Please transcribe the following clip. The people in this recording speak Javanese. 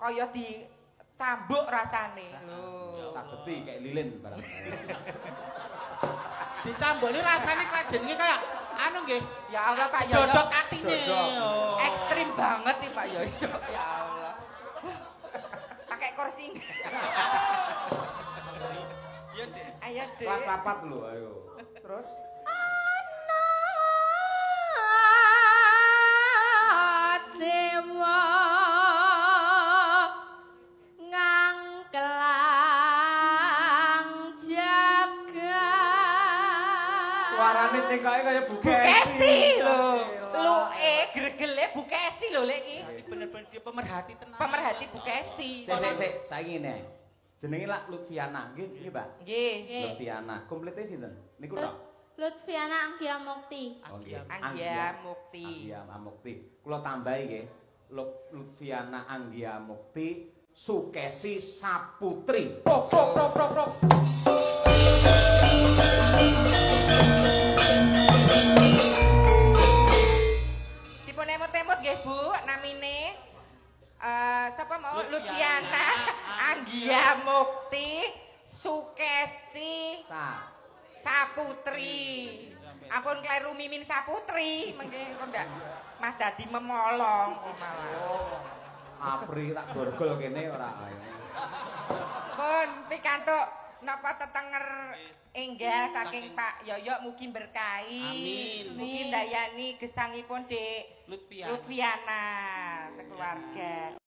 kaya dicambuk rasane. Lho. Sageti kayak lilin barang. Dicambuk ini rasane kok jenenge kaya anu nggih. Ya Allah Pak Yoyo. Dodok atine. Oh. Ekstrim banget nih Pak Yoyo. Ya Allah. Pakai kursi. Iya, Dek. Ayo, Dek. Rapat lho ayo. Terus dewa ngangklang jagat suarane cengkoke kaya Bu Kesti lho. Lu Gregele Bu Kesti lho lek iki. Bener-bener dia pemerhati tenan. Pemerhati Bu Kesti. sik saiki ngene. Jenenge lak Lutfiana nggih nggih, Mbak. Nggih. Lutfiana. Komplite sinten? Niku tok. Lutfiana Anggia Mukti. Oh, nggih. Anggia Mukti. Anggia Mukti. Kula tambahi nggih. Lutfiana Anggia Mukti Sukesi Saputri. Prok prok prok prok prok. Dipun emot-emot nggih Bu, namine sapa mau Lutfiana Anggia Mukti Sukesi Saputri. Ampun kleru Mimin Saputri, mengke kok ndak Mas dadi memolong kok malah. Apri tak gorgol kene ora ae. Pun pikantuk napa tetenger enggah saking Pak Yoyo mugi berkahi. Amin. Mugi ndayani gesangipun Dik Lutfiana. Lutfiana sekeluarga.